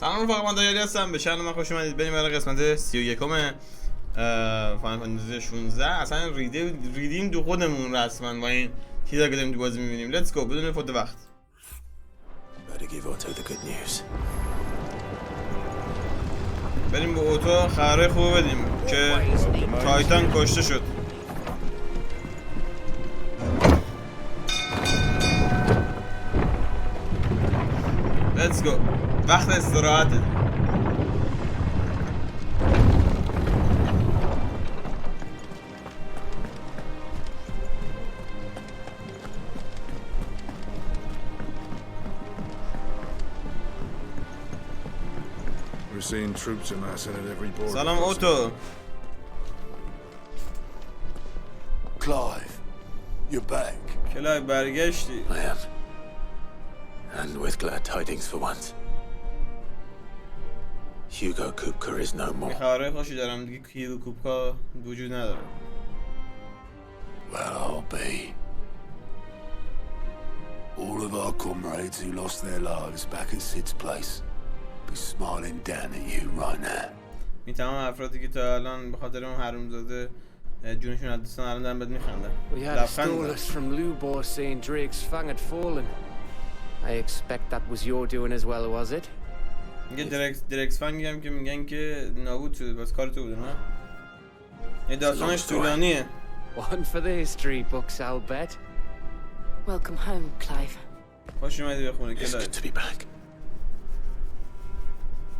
سلام رفقا، من دایالی هستم. به چنل من خوش اومدید. بریم برای قسمت 31 فانتزی فانتزی 16. اصلا ریدیم دو خودمون رسما با این چیزا که داریم تو بازی می‌بینیم. لیتس گو بدون فوت وقت. بریم به اوتو خبرای خوب بدیم که تایتان کشته شد. لیتس گو. وقت استراحته. Seeing troops amassing at every border. سلام اوتو. Clive, you're back. کلایو برگشتی. I am. And with glad tidings for once. Hugo Kupka is no more. خبرهای خوشی دارم دیگه. هیگو کوپکا وجود نداره. Well, I'll be. All of our comrades who lost their lives back at Sid's place be smiling down at you right now. این تمام افرادی که تا الان به خاطر اون حرومزاده جونشون از دستان الان دارن بهت میخندن. We had stolas from Lubor saying Drake's fang had fallen. I expect that was your doing as well, was it? میگه درکس فنگ هم که میگن که نابود شده، بس کار تو بوده نه؟ این داستانش طولانیه. One for the history books, I'll bet. Welcome home, Clive. خوش اومدی به خونه It's کلای. good to be back.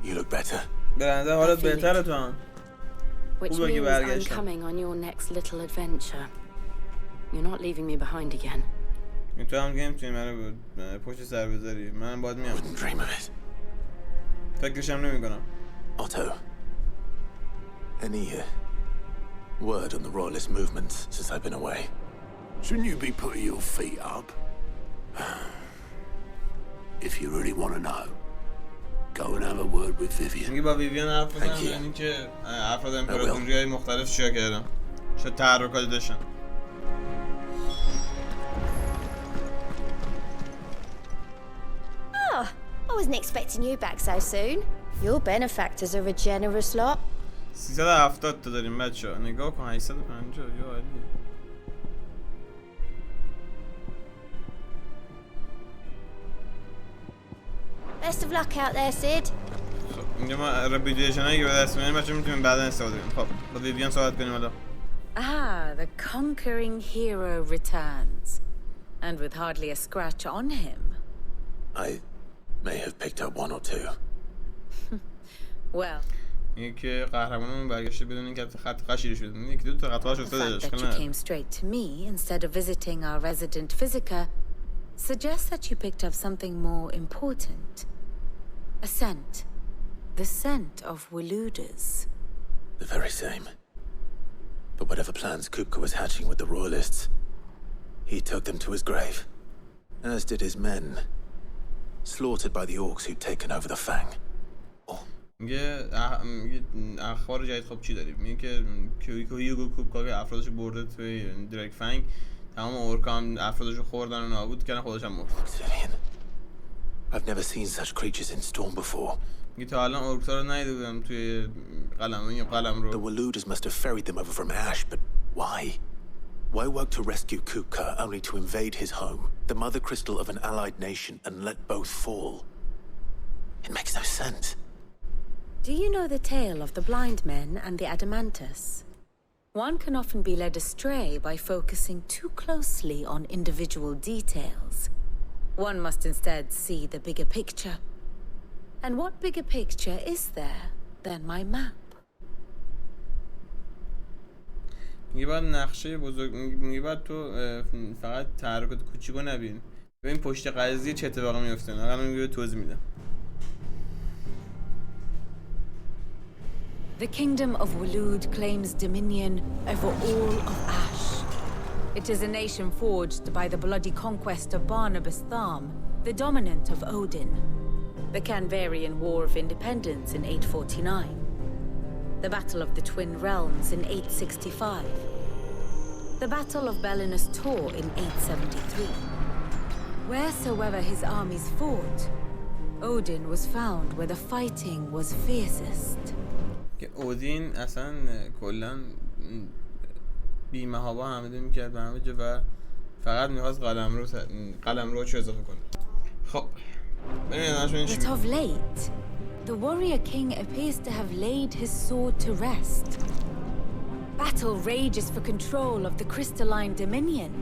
You look better. برنده حالت بهتره تو هم. Which خوبه که means I'm برگشتم. coming on your next little adventure. You're not leaving me behind again. این تو هم گیم توی منو پشت سر بذاری. من باید میام. Wouldn't dream of it. فکرشم نمی کنم. Otto, any word on the royalist movements since I've been away? Shouldn't you be putting your feet up? If you really want to know, go and have a word with Vivian. میگه با ویویان حرف بزنم یعنی که افراد امپراتوری‌های مختلف چیا کردم. چه تحرکاتی داشتن. Oh, I wasn't expecting you back so soon. Your benefactors are a generous lot. 370 تا داریم بچه‌ها. نگاه کن 850 یا عالی. Best of luck out there, Sid. اینجا ما رپیتیشنایی که به دست میاریم بچه‌ها میتونیم بعدا استفاده کنیم. خب با ویویان صحبت کنیم حالا. Ah, the conquering hero returns. And with hardly a scratch on him. I may have picked up one or two. Well, اینه که قهرمانمون برگشته بدون اینکه خط خشیری شده. اینه که دو تا خطاش the افتاده fact that you came straight to me instead of visiting our resident physiker suggests that you picked up something more important. A scent. The scent of Waluders. The very same. But whatever plans Kupka was hatching with the royalists, he took them to his grave. As did his men. Slaughtered by the orcs who'd taken over the Fang. میگه اخبار جدید خب چی داریم؟ میگه که هیگو کوپکا که افرادشو برده توی درک فنگ، تمام اورکا هم افرادشو خوردن و نابود کردن، خودش هم مرد. I've never seen such creatures in storm before. میگه تا الان اورکا رو ندیده بودم توی قلم رو. The Waluders must have ferried them over from Ash, but why? Why work to rescue Kupka only to invade his home, the mother crystal of an allied nation, and let both fall? It makes no sense. Do you know the tale of the blind men and the Adamantus? One can often be led astray by focusing too closely on individual details. One must instead see the bigger picture. And what bigger picture is there than my map? میگه باید نقشه بزرگ، میگه باید تو فقط تحرکات کوچیکو نبین، ببین پشت قضیه چه اتفاقی میفته. نه الان میگه توضیح میدم. The kingdom of Walud claims dominion over all of Ash. It is a nation forged by the bloody conquest of Barnabas Tharm, the dominant of Odin. The Canvarian War of Independence in 849. The Battle of the Twin Realms in 865. The Battle of Belinus Tor in 873. Wheresoever his armies fought, Odin was found where the fighting was fiercest. که اودین اصلا کلا بی‌محابا حمله میکرد به همه جا و فقط میخواست قلمرو چو اضافه کنه. خب But of late, the warrior king appears to have laid his sword to rest. Battle rages for control of the crystalline dominion.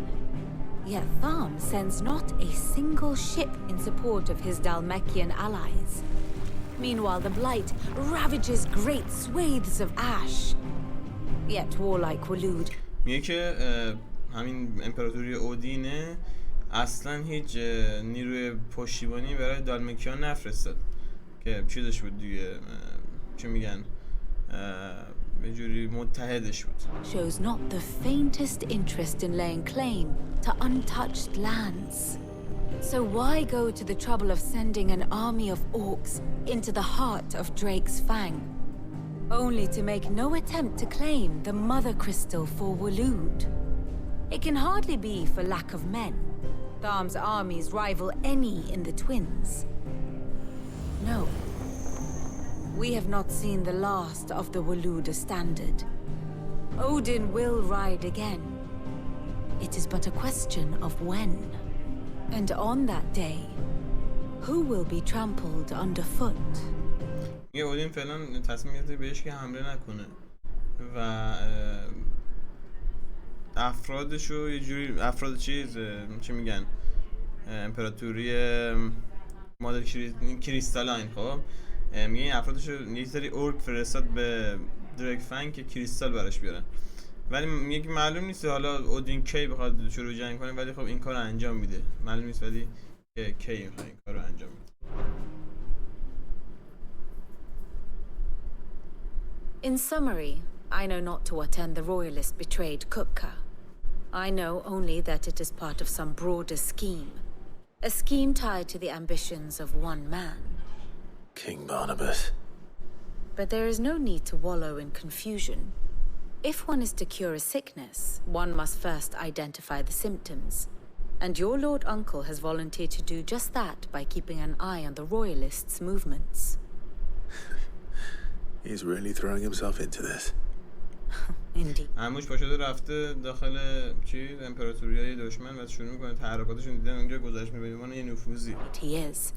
Yet Tharm sends not a single ship in support of his Dalmekian allies. Meanwhile, the Blight ravages great swathes of ash. Yet warlike Waloed میگه که همین امپراتوری اودینه اصلا هیچ نیروی پشتیبانی برای دالمکیان نفرستاد که چیزش بود دیگه، چی میگن، به جوری متحدش بود. shows not the faintest interest in laying claim to untouched lands. So why go to the trouble of sending an army of orcs into the heart of Drake's Fang, only to make no attempt to claim the Mother Crystal for Waloed? It can hardly be for lack of men. Tharm's armies rival any in the Twins. No. We have not seen the last of the Waloeder standard. Odin will ride again. It is but a question of when. And on that day, who will be trampled underfoot? یه اودین فعلا تصمیم گرفته بهش که حمله نکنه و افرادشو یه جوری افراد چی میگن، امپراتوری مادر کریستالاین، خب میگه این افرادشو یه سری اورک فرستاد به دریک فنگ که کریستال براش بیارن، ولی میگه معلوم نیست حالا اودین کی بخواد شروع جنگ کنه، ولی خب این کارو انجام میده، معلوم نیست ولی کی میخواد این کارو انجام میده. In summary, I know not to what end the royalist betrayed Kupka. I know only that it is part of some broader scheme. A scheme tied to the ambitions of one man. King Barnabas. But there is no need to wallow in confusion. If one is to cure a sickness, one must first identify the symptoms. And your Lord Uncle has volunteered to do just that by keeping an eye on the royalists' movements. He's really throwing himself into this. Indeed. عموش پاشده رفته داخل چیز امپراتوریای دشمن و شروع میکنه تحرکاتشون، دیدن اونجا گذشت میبینه عنوان یه نفوذی. He is.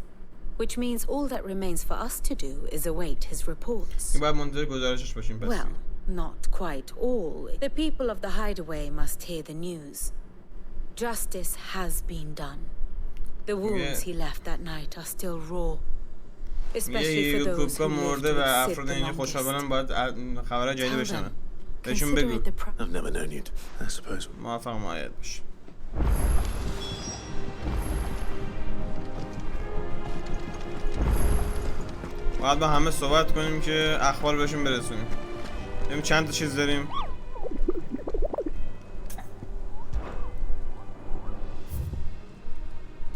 Which means all that remains for us to do is await his reports. این باید منتظر گزارشش باشیم پس. Well, not quite all. The people of the hideaway must hear the news. Justice has been done. The wounds he left that night are still raw. Especially for those who lived مرده و with افراد این Sid the خوشحالن باید خبرهای جدید بشنن. longest. بهشون بگو. Consider it the I've never known you to, I suppose. موفق معید باش. باید با همه صحبت کنیم که اخبار بهشون برسونیم. ببین چند تا چیز داریم.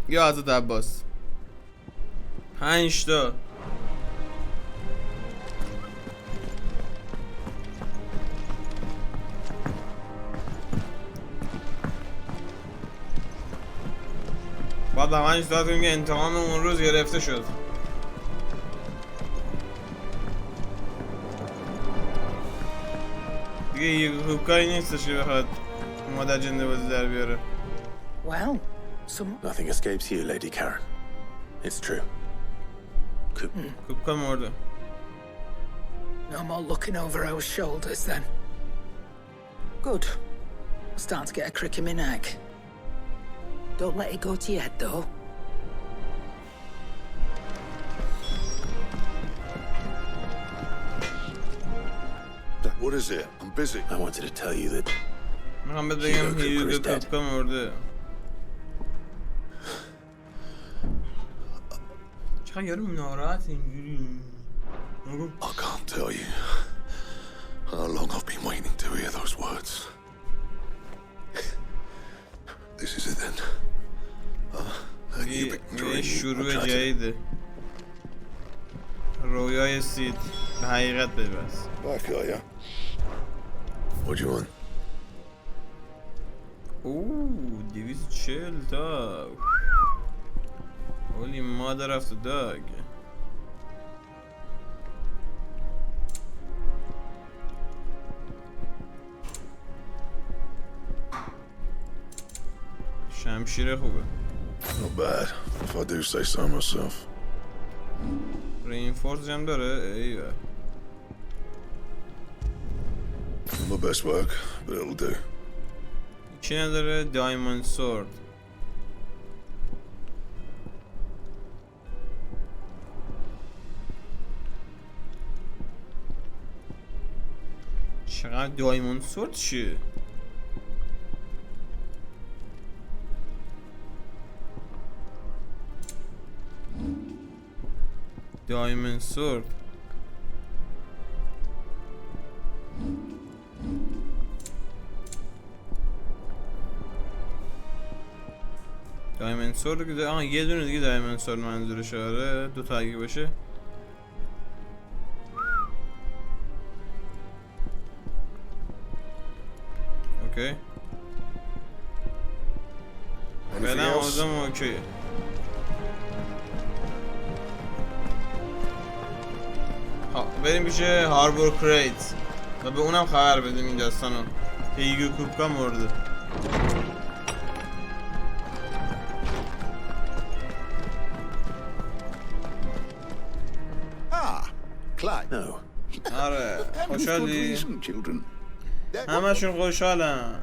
یا حضرت عباس 5 تا باید با 5 ساعت کنیم که انتقام اون روز گرفته شد. دیگه یه خوبکاری نیستش که بخواد مادر جنده بازی در بیاره. Well, Nothing escapes you, Lady Karen. It's true. خوبکار مرده. no more looking over our shoulders then. Good. Starting to get a crick in my neck. Don't let it go to your head though. What is it? I'm busy. I wanted to tell you that میخوام بهت بگم هیوگو خوبکار مرده. چقدر یارو ناراحت اینجوری. I can't tell you how long I've been waiting to hear those words. This is it then. یه شروع جدیده. رویای سید به حقیقت پیوست. Back are ya? what do you want? اوه 240 تا. اولی مادر افتر داگ. شمشیر خوبه. Not bad, if I do say so myself. رینفورس هم داره. ایوه. My best work, but it'll do. چی نداره؟ دایموند سورد. چقدر دایموند سورد چیه؟ دایموند سورد دایموند سورد که یه دونه دیگه دایموند سورد منظورشه. آره دو تا اگه باشه. اوکی فعلا آزم اوکی. بریم پیش هاربور کریت و به اونم خبر بدیم این داستانو که ایگو کوبکا مرده. Clyde. No. آره خوشحالی؟ همشون خوشحالن.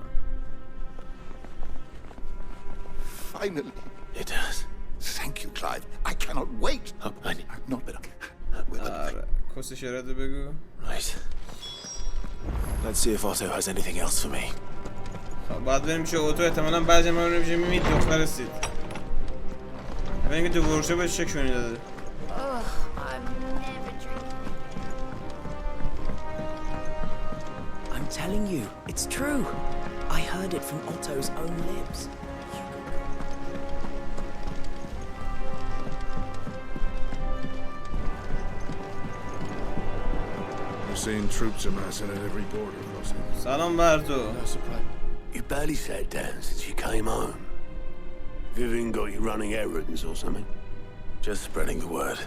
Finally. It does. Thank you, Clive. I cannot wait. I'm not better. آره کس شراده بگو. Right. Let's see if Otto has anything else for me. باید بریم پیش اوتو. احتمالا بعضی ما رو میشه میمید دختر سید. بریم که تو ورشه به شکشونی داده. I'm telling you, it's true. I heard it from Otto's own lips. We're seeing troops amassing at every border crossing. سلام بر تو. No surprise. You barely sat down since you came home. Vivian got you running errands or something? Just spreading the word.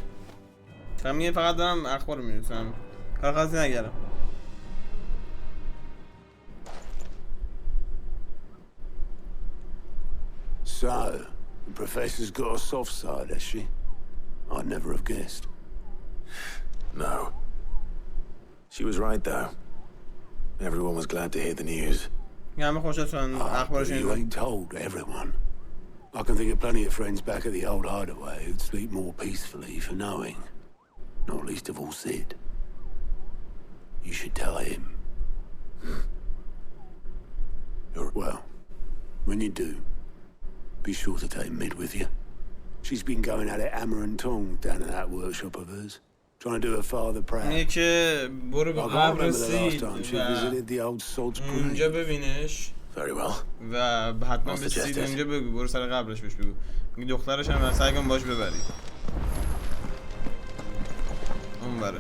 من فقط دارم اخبار می‌نویسم. کار خاصی نگردم. So, the professor's got a soft side, has she? I'd never have guessed. No. She was right, though. Everyone was glad to hear the news. همه خوشحالن اخبارش You ain't told everyone. I can think of plenty of friends back at the old hideaway who'd sleep more peacefully for knowing. Not least of all Sid. You should tell him. Well, when you do, be sure to take Mid with you. She's been going at it hammer and tongs down at that workshop of hers, trying to do her father proud. اینه که برو به قبر سید و اونجا ببینش. Very well. و حتما به سید اونجا بگو. برو سر قبرش بهش بگو. میگه دخترش هم سعی کن باش ببری. اون بره.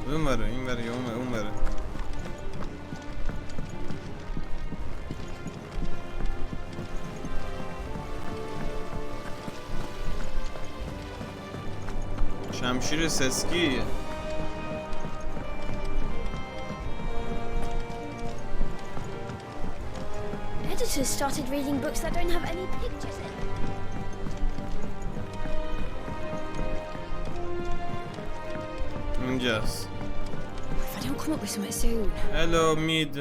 اون بره. این بره یا اون بره. شمشیر سسکی. Editors started reading books that don't have any pictures in. اینجاست. If I don't come up with something soon. Hello, Mid.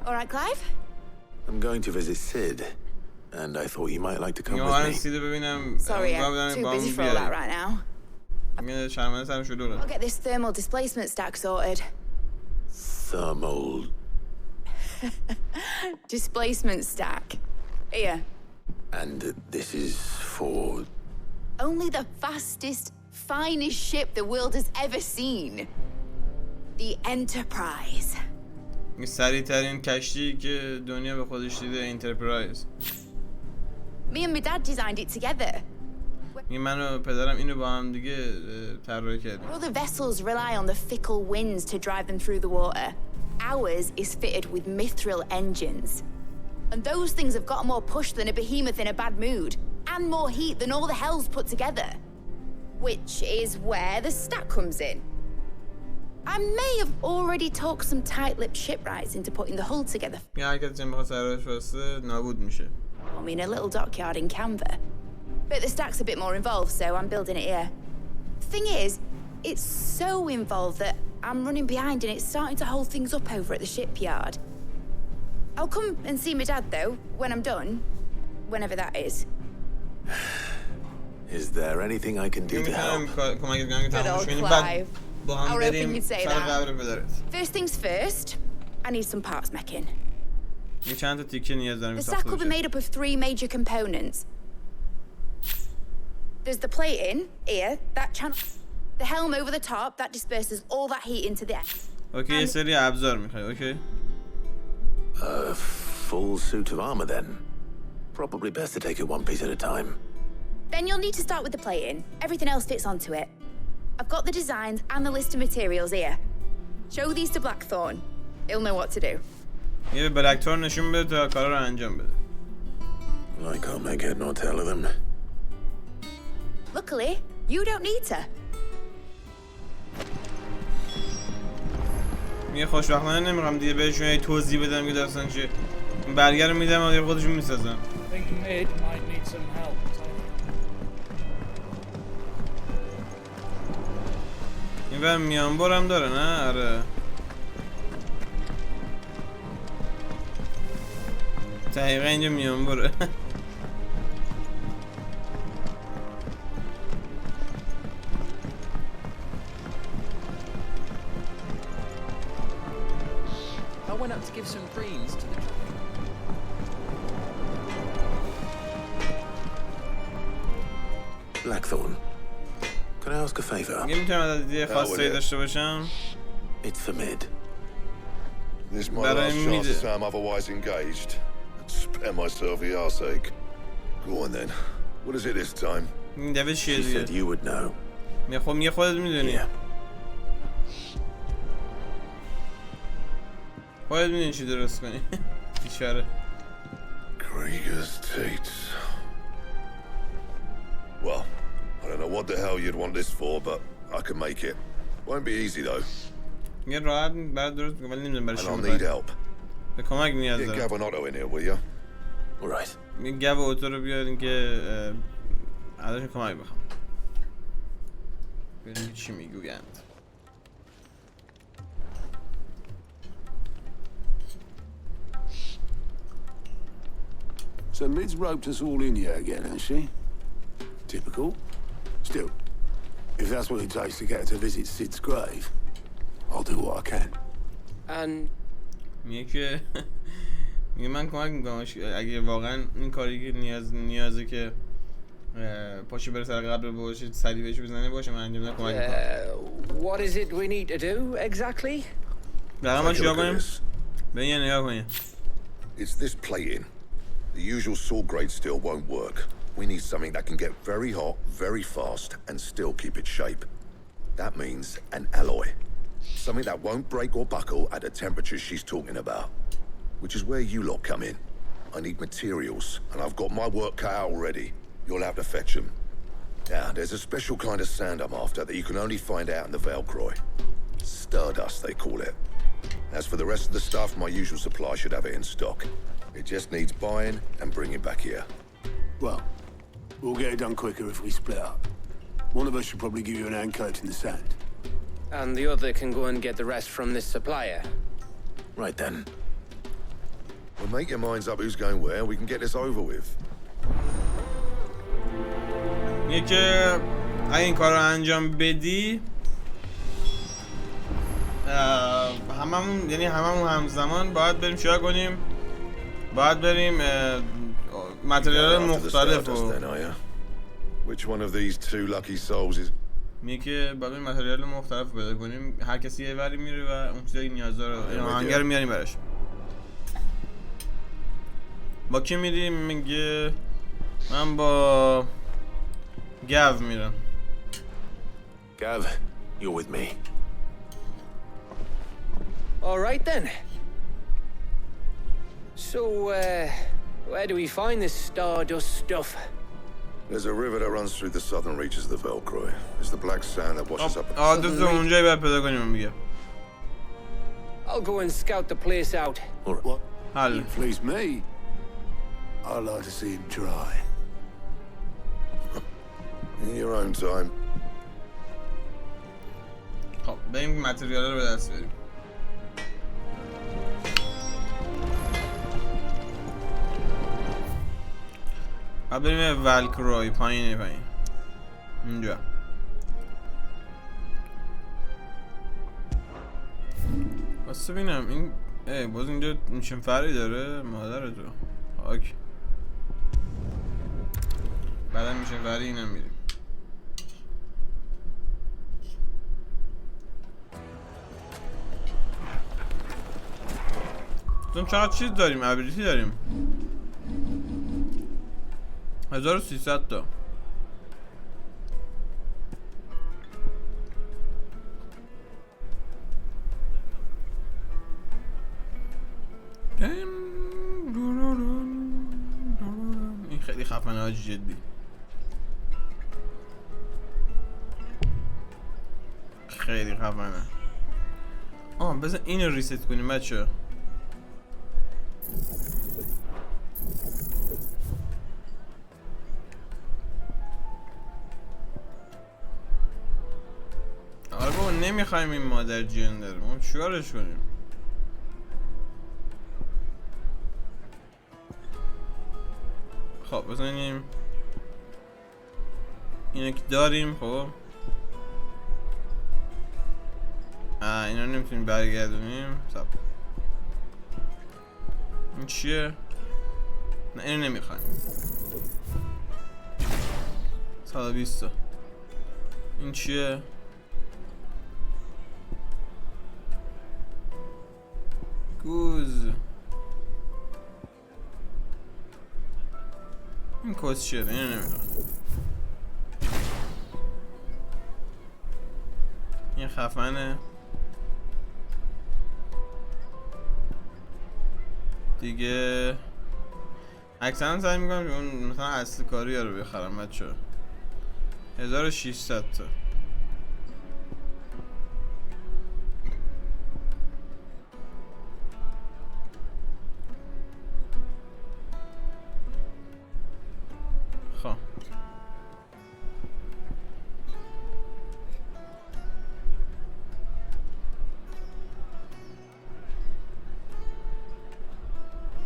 All right, Clive. I'm going to visit Sid, and I thought you might like to come with me. سید ببینم. Sorry, I'm too busy for all that right now. میگه شرمنده سرم شلوغه. I'll get this thermal displacement stack sorted. Thermal displacement stack. Here. And this is for... Only the fastest, finest ship the world has ever seen. The Enterprise. سریع ترین کشتی که دنیا به خودش دیده انترپرایز. Me and my dad designed it together. من و پدرم اینو با هم دیگه طراحی کردیم. Other vessels rely on the fickle winds to drive them through the water. Ours is fitted with mithril engines. And those things have got more push than a behemoth in a bad mood. And more heat than all the hells put together. Which is where the stack comes in. I may have already talked some tight-lipped shipwrights into putting the hull together. یه هر کسی میخواد سرش واسه نابود میشه. I mean, a little dockyard in Canva. But the stack's a bit more involved, so I'm building it here. Thing is, it's so involved that I'm running behind and it's starting to hold things up over at the shipyard. I'll come and see my dad, though, when I'm done. Whenever that is. Is there anything I can do to help? Good old Clive. I was hoping you'd say that. First things first, I need some parts meching. The stack will be made up of 3 major components. There's the plating, here, that channel. The helm over the top that disperses all that heat into the air. Okay, یه سری ابزار میخوای, okay? A full suit of armor then. Probably best to take it one piece at a time. Then you'll need to start with the plating. Everything else fits onto it. I've got the designs and the list of materials here. Show these to Blackthorn. He'll know what to do. یه به بلکتورن نشون بده تا کارا رو انجام بده. I can't make head nor tail of them. Luckily, you don't need to. یه خوشبختانه نمیخوام دیگه بهشون یه توضیح بدم که داستان چیه. برگر رو میدم و دیگه خودشون میسازن. این ور میانبر هم داره نه؟ آره. دقیقا اینجا میانبره. I went up to give some greens to the Blackthorn, can I ask a favor? یه میتونم از دیگه خاصی داشته باشم؟ It's for mid. This my last chance to say I'm otherwise engaged. I'd spare myself the arseache. Go on then. What is it this time? این دفعه چیه She دیگه؟ said you would know. میگه خودت میدونی. خودت میدونی چی درست کنی. بیچاره. Krieger's teats. Well, I don't know what the hell you'd want this for, but I can make it. Won't be easy though. یه راحت برات درست میکنم ولی نمیدونم برای And چی I'll میخوای. need help. به کمک نیاز Get دارم. Gav and Otto in here, will you? All right. یه گو اوتو رو بیارین که ازشون کمک بخوام. ببینیم چی میگویند. So Mid's roped us all in here again, hasn't she? Typical. Still, if that's what it takes to get her to visit Sid's grave, I'll do what I can. And میگه که میگه من کمک میکنم اگه واقعا این کاری که نیازه که پاشو بره سر قبر باشه سری بهش بزنه باشه من انجام کمک میکنم. what is it we need to do exactly? دقیقا ما چیکار کنیم؟ به یه نگاه کنیم. It's this plating. The usual saw grade steel won't work. We need something that can get very hot, very fast, and still keep its shape. That means an alloy. Something that won't break or buckle at the temperatures she's talking about. Which is where you lot come in. I need materials, and I've got my work cut out already. You'll have to fetch them. Now, there's a special kind of sand I'm after that you can only find out in the Velcroy. Stardust, they call it. As for the rest of the stuff, my usual supply should have it in stock. It just needs buying and bringing back here. Well, we'll get it done quicker if we split up. One of us should probably give you an hand collecting the sand. And the other can go and get the rest from this supplier. Right then. Well, make your minds up who's going where. We can get this over with. میگه که اگه این کار رو انجام بدی هممون یعنی هممون همزمان باید بریم چیکار کنیم؟ باید بریم متریال مختلف رو Which one of these two lucky souls is... میگه که باید بریم متریال مختلف رو پیدا کنیم هر کسی یه وری میره و اون چیزایی نیاز داره آهنگر رو میاریم براش. با کی میریم؟ میگه من با گاو میرم. Gav, you're with me. All right then. So, where do we find this stardust stuff? There's a river that runs through the southern reaches of the Velcroy. There's the black sand that washes up... آدرس اونجایی باید پیدا کنیم میگه. I'll go and scout the place out. What? حل. Please me. I'd like to see him try. In your own time. خب بریم متریال رو به دست بریم. بریم ولکروی پایین اینجا. واسه ببینم این باز اینجا میشیم فری داره مادر تو آک. بعدا میشیم فری اینم میریم. چقدر چیز داریم ابیلیتی داریم 1300 تا. این خیلی خفنه حاجی جدی. خیلی خفنه. بذار اینو ریست کنیم بچه. آره بابا نمیخوایم این مادر جندر ما چیکارش کنیم. خب بزنیم اینو که داریم. خب اینا نمیتونیم برگردونیم. سب این چیه؟ نه اینو نمیخوایم. 120 تا. این چیه؟ گوز. این کس چیه؟ اینو نمیخوایم. این خفنه دیگه. اکثرا سعی میکنم اون مثلا اصل کاری ها رو بخرم بچه. 1600 تا. خب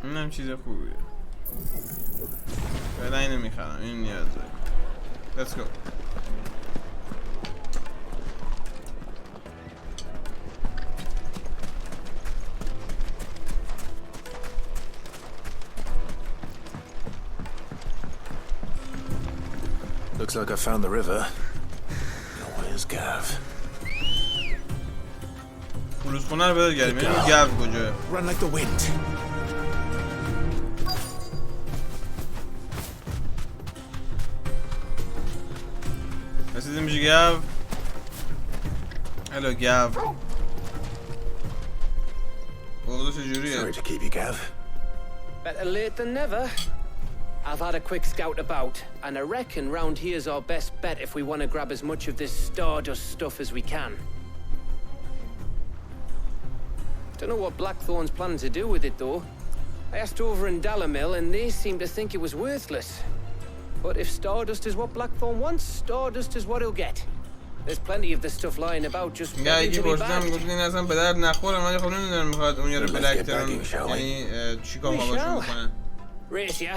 اینم چیز خوبیه. فعلا اینو میخرم. این نیاز داره. Let's go. Looks like I found the river. Where's Gav? فلوس خونه رو بده گریم. این گاو کجا؟ Run like the wind. رسیدیم میشه گاو. هلو گاو. بغض چجوریه؟ Sorry to keep you, Gav. Better late than never. I've had a quick scout about, and I reckon round here's our best bet if we want to grab as much of this Stardust stuff as we can. Don't know what Blackthorn's planning to do with it though. I asked over in Dalamil and they seem to think it was worthless. But if Stardust is what Blackthorn wants, Stardust is what he'll get. There's plenty of this stuff lying about just waiting to be bagged. گفتین اصلا به درد نخورم ولی خب نمیدونم میخواد اون یارو بلکترون یعنی چیکار باباشون بکنن. Race ya.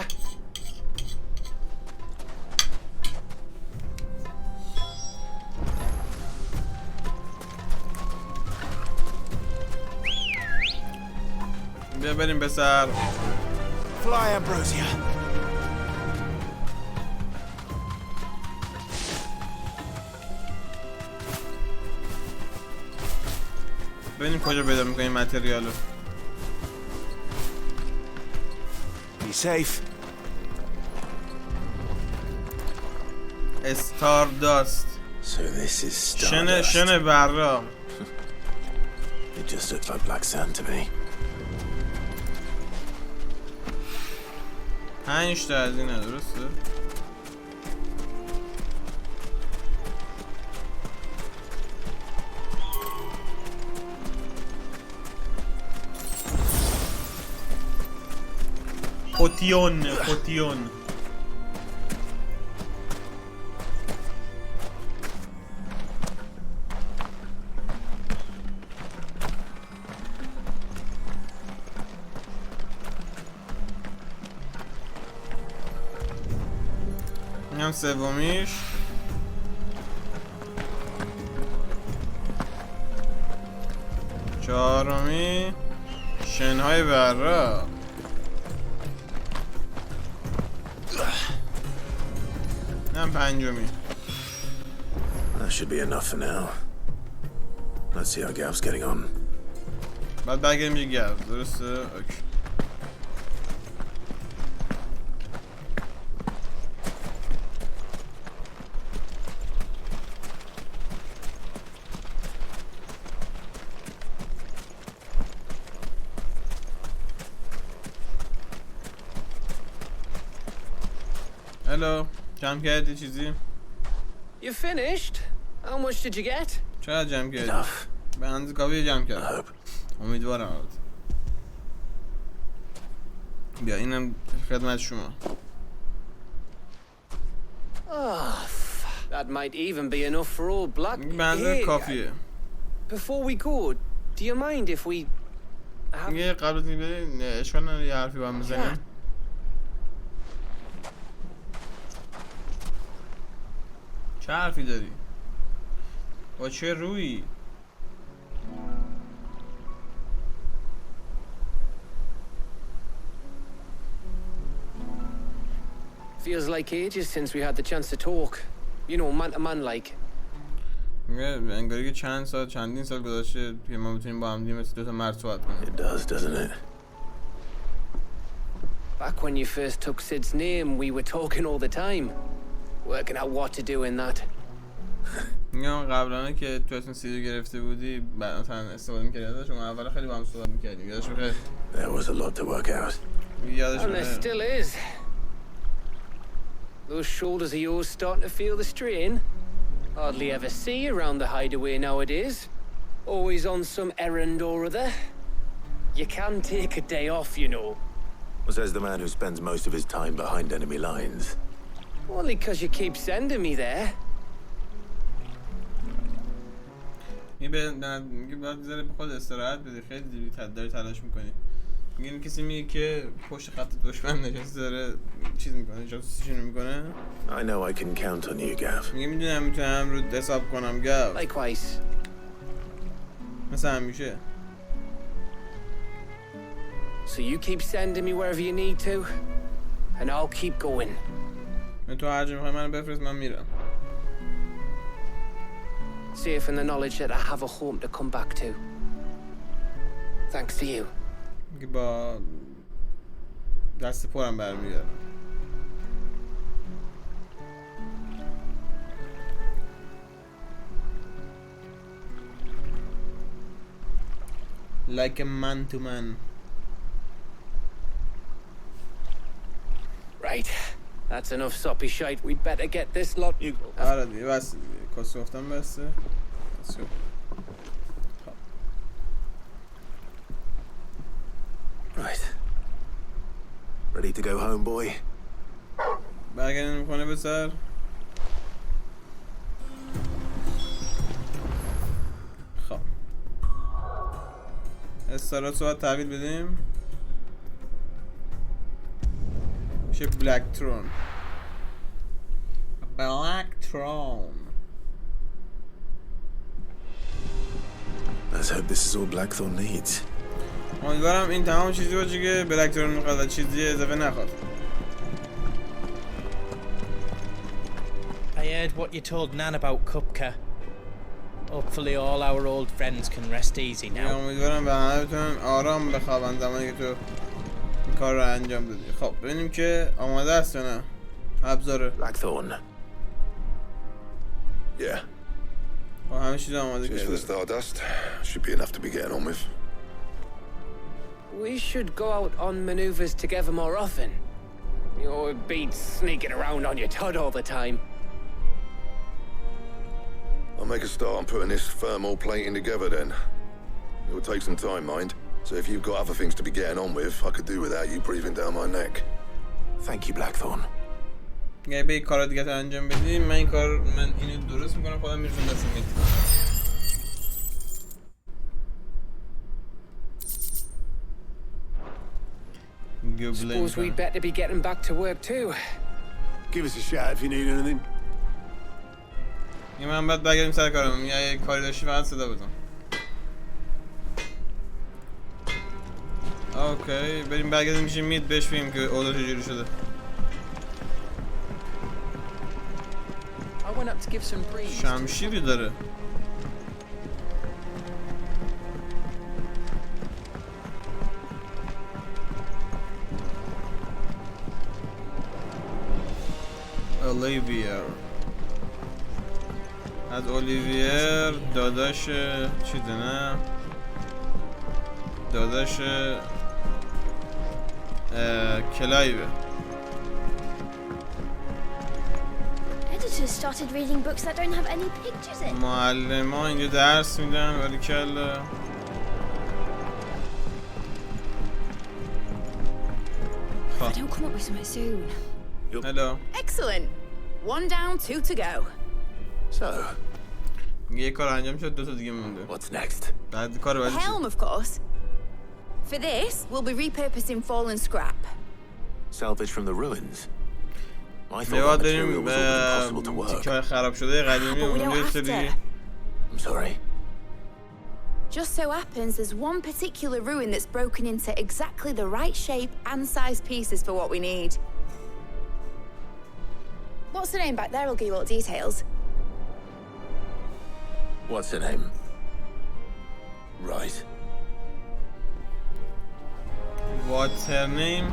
بیا بریم به سر. Fly, Ambrosia. ببینیم کجا پیدا میکنیم متریالو. Be safe. استارداست. So this is Stardust. شن برا. It just looks like black sand to me. 5 تا از اینه درسته؟ خوتیون اینم سومیش. چهارمی شنهای برا. اینم پنجمی. That should be enough for now. Let's see how Gav's getting on. بعد برگردیم یه گاو. درسته؟ اوکی. Hello. جمع کردی چیزی؟ You finished? How much did you get? چقدر جمع کردی؟ به اندازه کافی جمع کردم. امیدوارم البته. بیا اینم خدمت شما. That might even be enough for all black. به اندازه کافیه. Before we go, do you mind if we have... یه قبل از اینکه بریم اشکال نداره یه حرفی با هم بزنیم. چه حرفی داری؟ با چه رویی؟ Feels like ages since we had the chance to talk. You know, man to man like. انگاری که چندین سال گذشته که ما بتونیم با هم مثل دو تا مرد صحبت کنیم. It does, doesn't it? Back when you first took Sid's name, we were talking all the time. Working out what to do in that. میگم قبلا که تو اسم سیدو گرفته بودی بعد مثلا استفاده می‌کردی ازش شما اول خیلی با هم صحبت می‌کردیم. یادش میاد. There was a lot to work out. And there still is. Those shoulders of yours starting to feel the strain. Hardly ever see you around the hideaway nowadays. Always on some errand or other. You can take a day off, you know. Well, says the man who spends most of his time behind enemy lines. Only 'cause you keep sending me there. میگه باید بذاری به خود استراحت بدی. خیلی داری تلاش میکنی. میگه کسی میگه که پشت خط دشمن نشسته داره چیز میکنه جاسوسیشون میکنه. I know I can count on you, Gav. میگه میدونم میتونم رو حساب کنم گاو. Likewise. مثل همیشه. So you keep sending me wherever you need to, and I'll keep going. تو هر جا میخوای منو بفرست من میرم. Safe in the knowledge that I have a home to come back to. Thanks to you. میگه با دست پرم برمیگردم. Like a man to man. Right. That's enough soppy shite. We'd better get this lot. آره دیگه بس کسی گفتم بسته. Right. Ready to go home, boy? برگردیم میکنه به سر. خب استارات صحبت تحویل بدیم. میشه بلک ترون. Let's hope this is all Blackthorn needs. امیدوارم این تمام چیزی باشه که بلک ترون میخواد و چیزی اضافه نخواد. I heard what you told Nan about Kupka. Hopefully all our old friends can rest easy now. امیدوارم به همه بتونن آرام بخوابن زمانی که تو این کار رو انجام دادی. خب ببینیم که آماده است یا نه. ابزار Blackthorn. Yeah. خب همه چیز آماده Just for the کرده. stardust, should be enough to be getting on with. We should go out on maneuvers together more often. You know, it beats sneaking around on your tud all the time. I'll make a start on putting this thermal plating together then. It will take some time, mind. So if you've got other things to be getting on with, I could do without you breathing down my neck. Thank you, Blackthorn. اگه به این کارا دیگه انجام بدیم من اینو درست میکنم خودم میرسم دست میت. Suppose we'd better be getting back to work too. Give us a shout if you need anything. من بعد برگردیم سر کارم. یه کاری داشتی فقط صدا بزن. اوکی بریم برگردیم میشیم میت بهش بگیم که اوضاع چجوری شده. شمشیری داره. اولیویر از اولیویر داداش چیزه نه داداش کلایوه. Editors started reading books that don't have any pictures in. معلما اینجا درس میدن ولی کلا I don't come up with something soon. Hello. Excellent. 1 down, 2 to go. So, یه کار انجام شد 2 تا دیگه مونده. what's next? بعد کار بعدی Helm, of course. For this, we'll be repurposing fallen scrap. Salvage from the ruins. I یه thought that داریم material was all impossible to work. تیکای خراب شده قدیمی But we don't اونجا have سری. to. I'm sorry. Just so happens there's one particular ruin that's broken into exactly the right shape and size pieces for what we need. What's the name back there? I'll give you all the details. What's her name? Right. What's her name?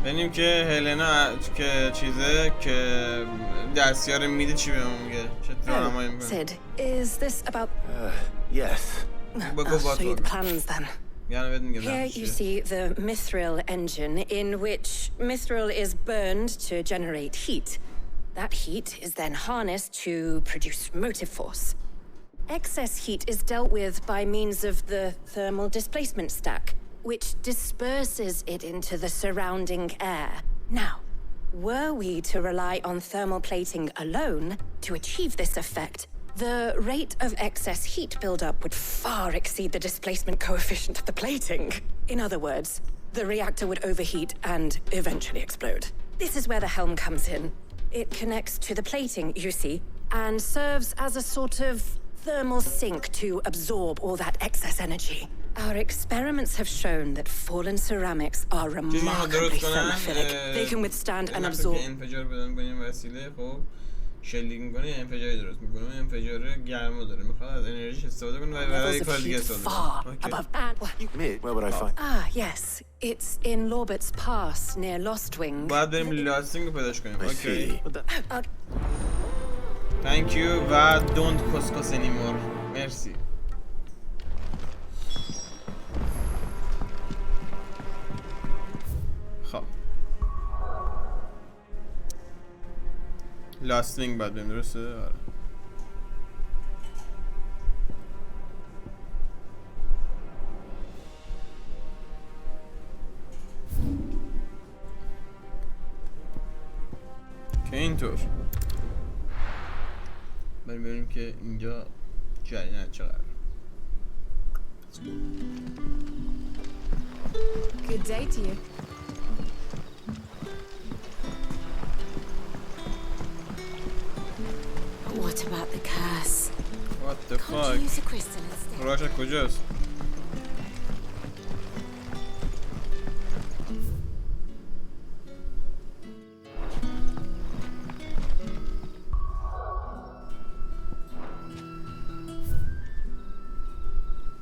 ببینیم که هلنا که چیزه که دستیار میده چی بهمون میگه چه راهنمایی میکنه. Sid, is this about... Yes. I'll show you the plans then. Here you see the mithril engine in which mithril is burned to generate heat. That heat is then harnessed to produce motive force. Excess heat is dealt with by means of the thermal displacement stack, which disperses it into the surrounding air. Now, were we to rely on thermal plating alone to achieve this effect, the rate of excess heat buildup would far exceed the displacement coefficient of the plating. In other words, the reactor would overheat and eventually explode. This is where the helm comes in. It connects to the plating, you see, and serves as a sort of thermal sink to absorb all that excess energy. Our experiments have shown that fallen ceramics are remarkably thermophilic. They can withstand and absorb. شلیک میکنه انفجاری درست میکنه و انفجار گرما داره میخواد از انرژیش استفاده کنه و برای کار دیگه استفاده کنه. Where would I find? Yes, it's in Lorbert's Pass near Lostwing. باید بریم لاستینگ رو پیداش کنیم. اوکی. Thank you و don't کسکس anymore. مرسی. خب لاستینگ باید بریم درسته؟ آره. که اینطور بریم ببینیم که اینجا جریان چقدر. Good day to you. What about the curse? What the fuck? Can't you use a crystal instead? راشه کجاست؟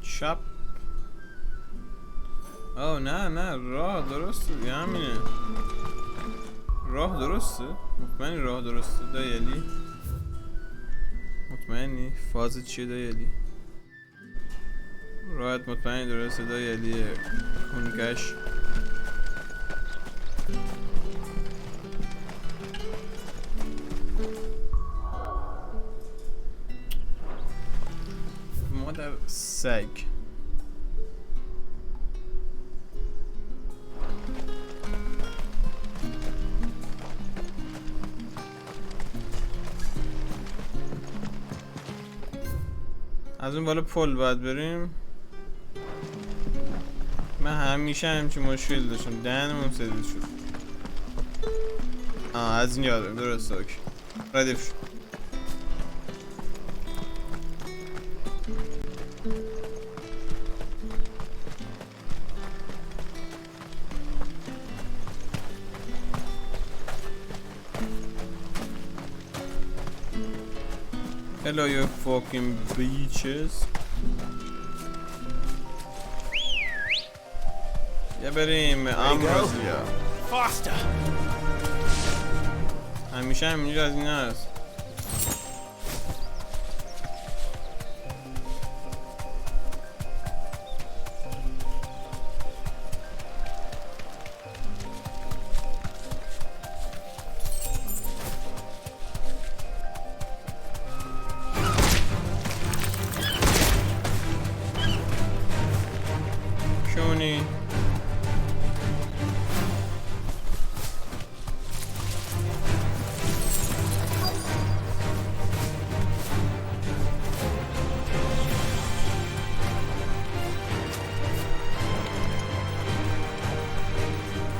چپ. اوه نه راه درسته دیگه همینه. راه درسته؟ مطمئنی راه درسته دایالی؟ مطمئنی؟ فاز چیه دایالی؟ راحت مطمئنی درسته دایالی کنکش؟ مادر سگ از اون بالا پل باید بریم. من همیشه همچین مشکل داشتم، دهنمون سرویس شد. از این یادم درست. اوکی ردیف شد. Hello, you fucking bitches. یا بریم امروزیا. همیشه همینجور از این هست.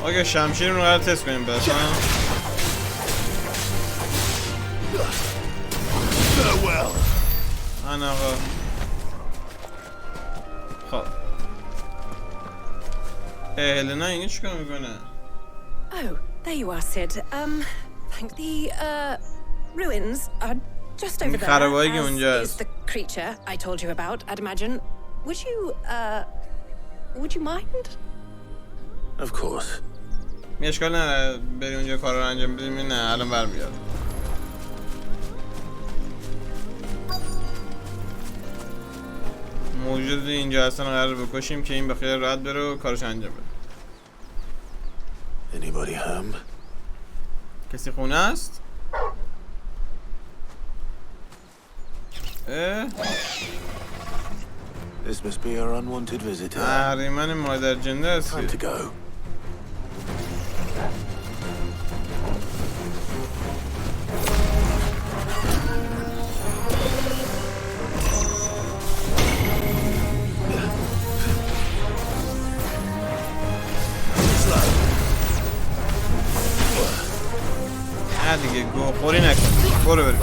آگه شمشیر رو قرار تست کنیم بس آقا خب هلنا اینگه چی کار میکنه؟ Oh, there you are, Sid. Thank the ruins are just over there. As is the creature I told you about, I'd imagine. Would you mind? Of course. اشکال نداره بریم اونجا کار رو انجام بدیم. نه الان برمیاد. موجود اینجا هستن قرار بکشیم که این بخیر راحت بره و کارش انجام بده. Anybody home? کسی خونه است؟ This must be our unwanted visitor. اهریمن مادر جنده است. Time to go. نه دیگه گو خوری نکن. برو بریم.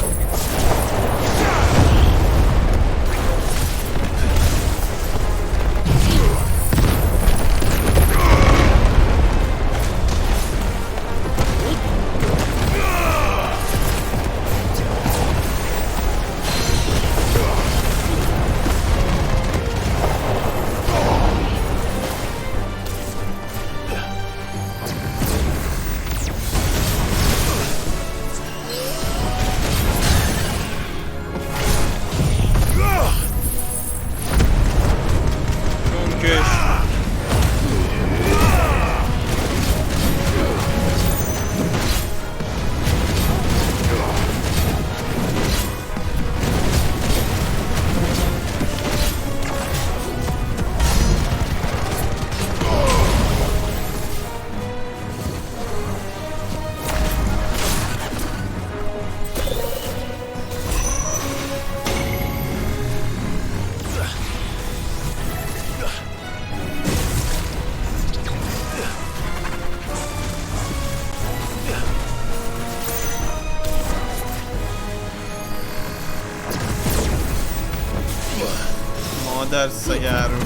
مادر سگرو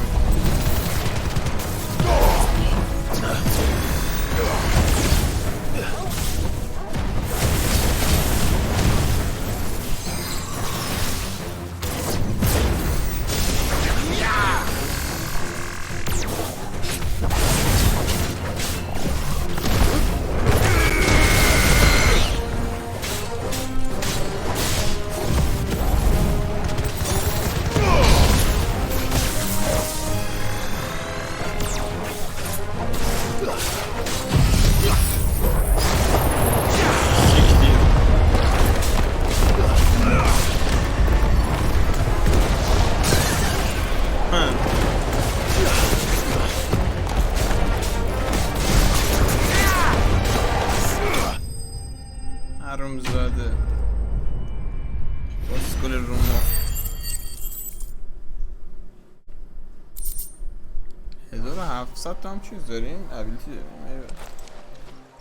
700 تا هم چیز داریم ابیلیتی داریم.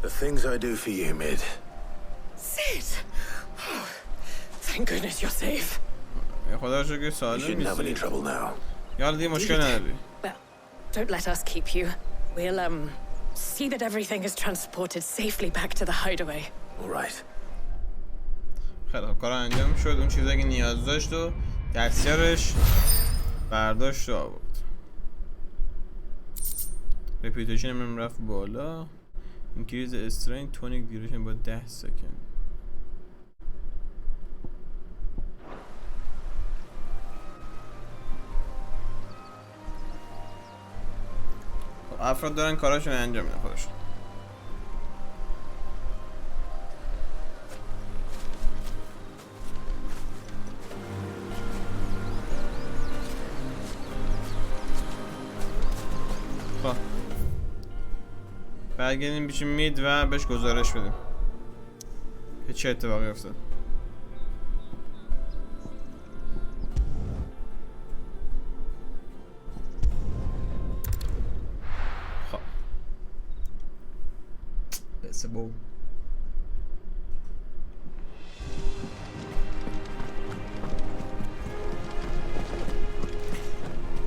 The things I do for you, Mid. Sid! Oh, thank goodness you're safe. خدا رو شکر You سالم shouldn't have any نیستی. trouble now. یالا دیگه مشکل نداری. Well, don't let us keep you. We'll, see that everything is transported safely back to the hideaway. All right. خیلی خوب کار انجام شد. اون چیزایی که نیاز داشت و دستیارش برداشت و آورد. رپیوتیشن من رفت بالا. اینکریز استرین تونیک دیوریشن با 10 سکند. افراد دارن کاراشون انجام میدن خودشون. خب برگردیم پیش مید و بهش گزارش بدیم که چه اتفاقی افتاد. سبو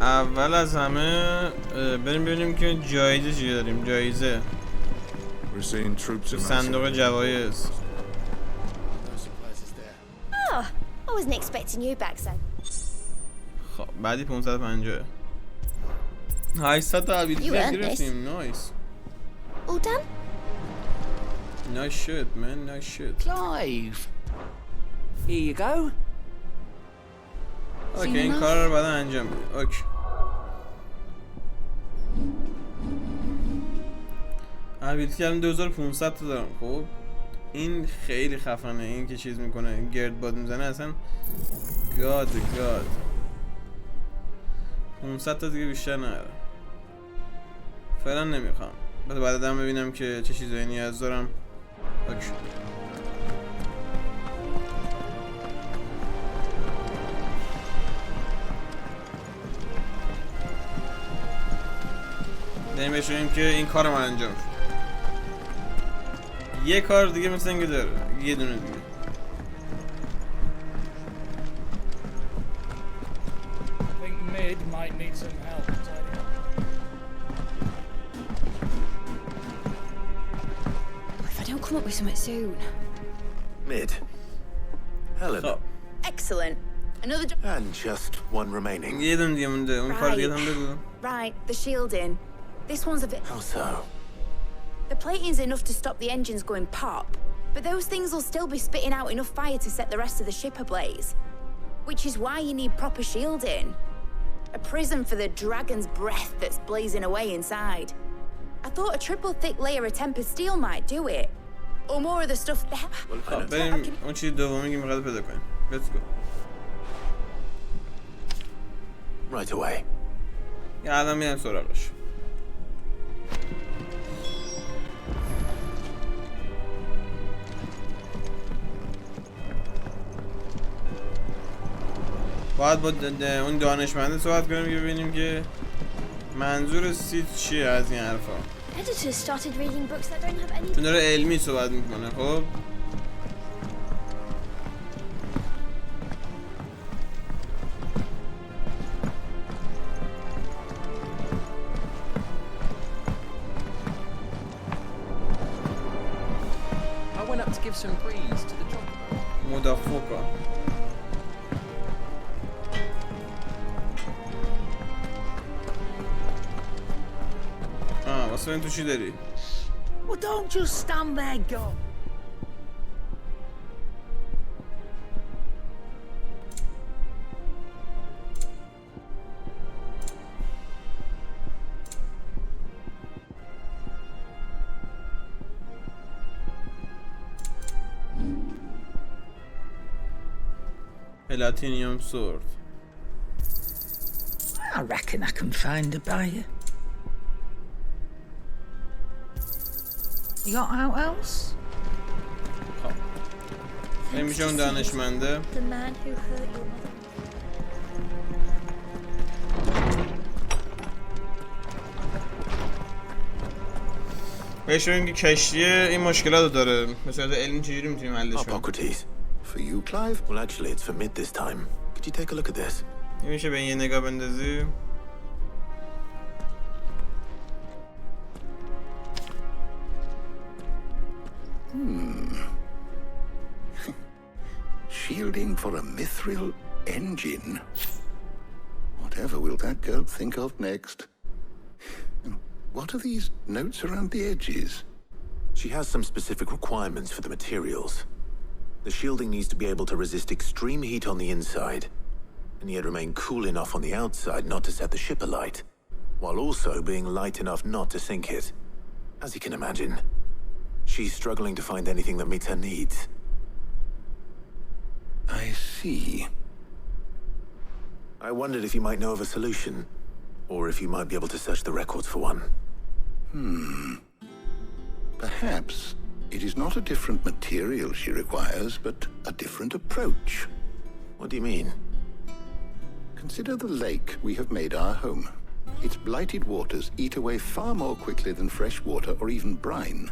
اول از همه بریم ببینیم که جایزه چی داریم. جایزه صندوق جوایز. Oh, I wasn't expecting you back, so. خب بعدی 550 800 تا ابیلیتی گرفتیم. نایس. All done? Nice shit, man. Nice shit. Clive! Here you go. اوکی این کار رو بعدا انجام بدید. اوکی. ابیلیتی الان 2500 تا دارم. خب این خیلی خفنه. این که چیز میکنه، این گرد باد میزنه اصلا گاد 500 تا دیگه بیشتر ندارم. فعلا نمیخوام. بعدا ببینم که چه چیزایی نیاز دارم. اوکی. داریم بشونیم که این کار من انجام شد. یه کار دیگه مثل اینکه داره. یه دونه دیگه. I think Mid might need some help tidying up. If I don't come up with something soon. Mid. Helen. خب Excellent. Another And just one remaining. یه دونه دیگه مونده. اون کار دیگه هم بگو. Right, the shielding. This one's a bit... How so? The plating's enough to stop the engines going pop, but those things will still be spitting out enough fire to set the rest of the ship ablaze. Which is why you need proper shielding. A prison for the dragon's breath that's blazing away inside. I thought a triple thick layer of tempered steel might do it. Or more of the stuff that... خب بریم اون چیز دومی که میخواد پیدا کنیم. Let's go. Right away. یه الان میرم سراغش. باید با اون دانشمنده صحبت کنیم که ببینیم که منظور سید چیه از این حرفا. Editors started reading books that don't have any. چون داره علمی صحبت میکنه. خب I went up to give some breeze to the chocolate. مدافوکا. واسه این تو چی داری؟ Well, don't just stand there, go. پلاتینیوم سورد. I reckon I can find a buyer. You got out else? خب این میشه اون دانشمنده. The man who hurt your mother. بهش بگیم که کشتی این مشکلات داره. مثلا علم چجوری میتونیم حلش کنیم؟ Hippocrates. For you, Clive? Well, actually, it's for mid this time. Could you take a look at this? میشه به این یه نگاه بندازی؟ Shielding for a mithril engine. Whatever will that girl think of next? What are these notes around the edges? She has some specific requirements for the materials. The shielding needs to be able to resist extreme heat on the inside, and yet remain cool enough on the outside not to set the ship alight, while also being light enough not to sink it. As you can imagine, she's struggling to find anything that meets her needs. I see. I wondered if you might know of a solution, or if you might be able to search the records for one. Perhaps it is not a different material she requires, but a different approach. What do you mean? Consider the lake we have made our home. Its blighted waters eat away far more quickly than fresh water or even brine,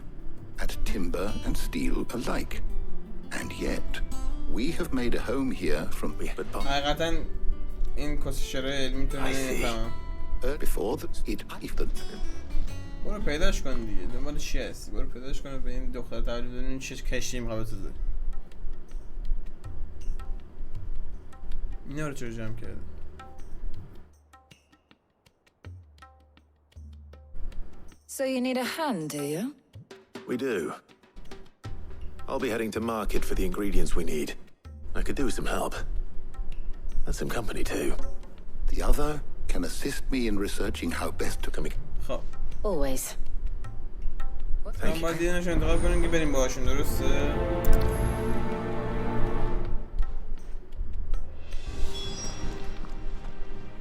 at timber and steel alike. And yet, we have made a home here from... حقیقتاً این کسشره علمی تو نمیفهمم. Before it even... برو پیداش کن دیگه. دنبال چی هستی؟ برو پیداش کن و به این دختر تحویل بدون این چه کشتی میخواد بسازه. اینا رو چرا جمع کرده؟ So you need a hand, do you? We do. I'll be heading to market for the ingredients we need. I could do with some help. And some company too. The other can assist me in researching how best to... خب. Always. ما باید یه نشون انتخاب کنیم که بریم باهاشون، درسته؟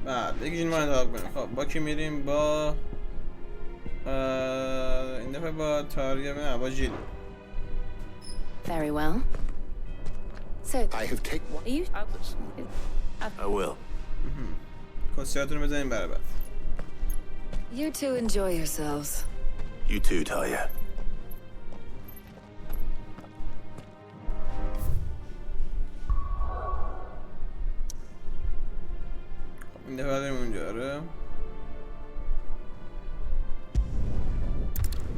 بعد یکی جون ما انتخاب کنیم. خب با کی میریم؟ با این دفعه با ترجمه، با جیل. Very well. So, I have taken... are you... I will. کسیاتون رو بزنیم برای بعد. You two enjoy yourselves. You too, Talia. این دفعه داریم اونجا، آره.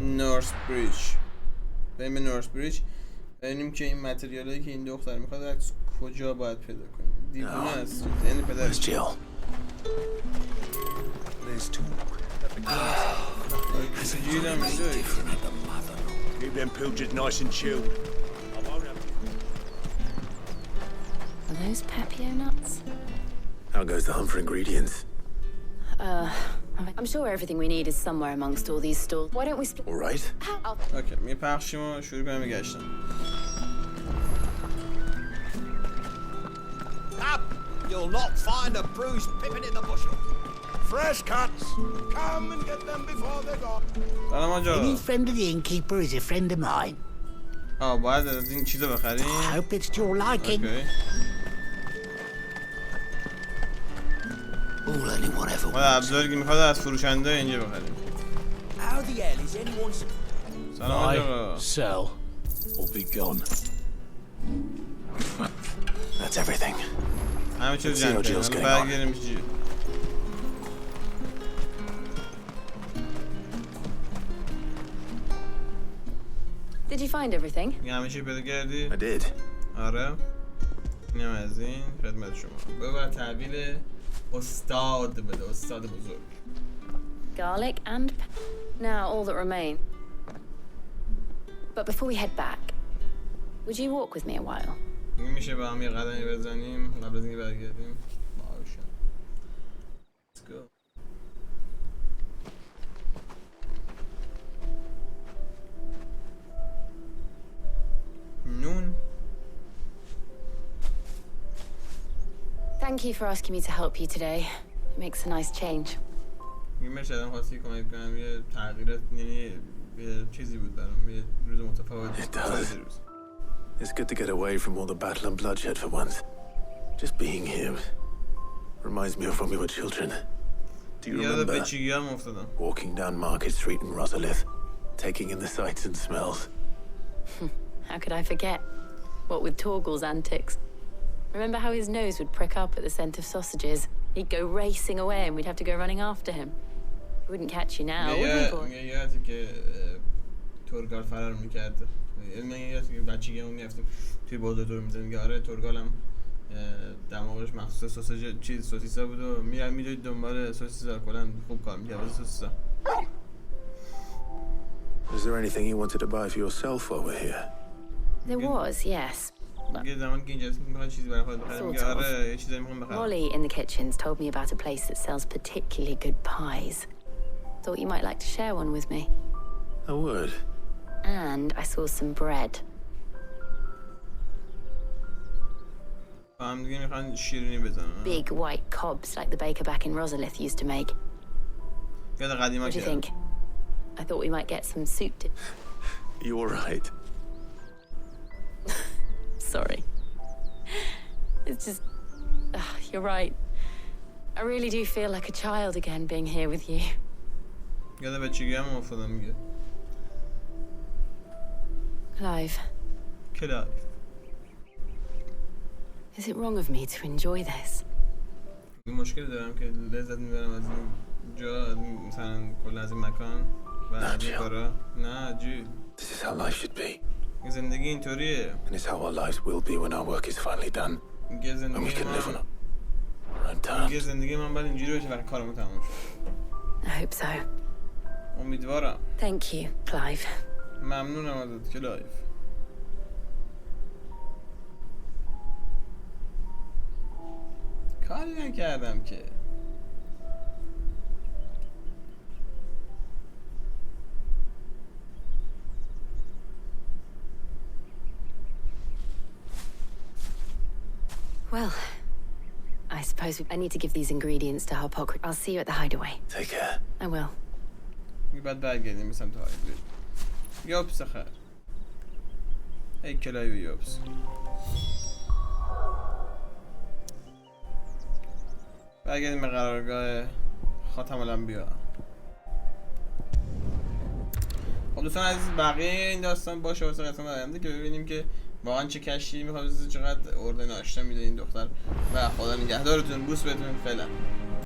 نورس بریج. بریم به نورس بریج ببینیم که این متریالایی که این دختر میخواد از کجا باید پیدا کنیم. دیوونه است. یعنی پدرش. Jill. There's two. Keep them pilchards nice and chilled. Are those Papio nuts? How goes the hunt for ingredients? I'm sure everything we need is somewhere amongst all these stalls. Why don't we split? All right. اوکی، میپخشیم و شروع کنیم میگشتن. Up! You'll not find a bruised pippin in the bushel. Fresh cuts. Come and get them before they're gone. سلام آجا. Any friend of the innkeeper is a friend of mine. باید از این چیزا بخریم. I hope it's to your liking. اوکی. All anyone ever باید ابزاری که میخواد از فروشنده اینجا بخریم. How the hell is anyone... سلام آجا. Sell or be gone. That's everything. همه چیز جمع کنیم. برگردیم چی؟ Did you find everything? همه چی پیدا کردی؟ I did. آره. اینم از این خدمت شما. ببر تحویل استاد بده، استاد بزرگ. Garlic and now all that remain. But before we head back, would you walk with me a while? میشه با هم یه قدمی بزنیم قبل از اینکه برگردیم. باشه. Let's go. نون. Thank you for asking me to help you today. It makes a nice change. میشه آدم خواستی کمک کنم یه تغییرات، یعنی یه چیزی بود برام، یه روز متفاوت. It does. It's good to get away from all the battle and bloodshed for once. Just being here reminds me of when we were children. Do you remember walking down Market Street in Rosalith, taking in the sights and smells. How could I forget? What with Torgal's antics. Remember how his nose would prick up at the scent of sausages? He'd go racing away and we'd have to go running after him. He wouldn't catch you now, would we? یادی که تورگال فرار میکرد. یادی که بچگی اون میافتیم توی بازار دور میزنیم که آره تورگال هم دماغش مخصوص سوسیج چیز سوسیسا بود و میدوید دنبال سوسیسا کلا خوب کار میکرد واسه سوسیسا. Is there anything you wanted to buy for yourself while we're here? There was, yes. Molly in the kitchens told me about a place that sells particularly good pies. Thought you might like to share one with me. I would. And I saw some bread. Big white cobs like the baker back in Rosalith used to make. What do you think? I thought we might get some soup. You're right. Sorry. It's just... you're right. I really do feel like a child again being here with you. Clive. Is it wrong of me to enjoy this? مشکل دارم که لذت میبرم از این جا مثلا کل از این مکان و از این کارا. نه جی. This is how life should be. زندگی اینطوریه. And it's how our lives will be when our work is finally done. And we can live on our own terms. زندگی من باید اینجوری بشه وقتی کارم تموم شد. I hope so. امیدوارم. Thank you, Clive. ممنونم ازت کلایف. کاری نکردم که. Well, I suppose I need to give these ingredients to Harpocrates. I'll see you at the hideaway. Take care. I will. بعد برگردیم به سمت هایدوی. یابس خیر. ای کلایو یابس. برگردیم به قرارگاه خاتم الانبیا. خب دوستان عزیز بقیه این داستان باشه واسه قسمت آینده که ببینیم که واقعا چه کشتی میخواد چقدر اردن آشنا میده این دختر و خدا نگهدارتون بوس بهتون فعلا.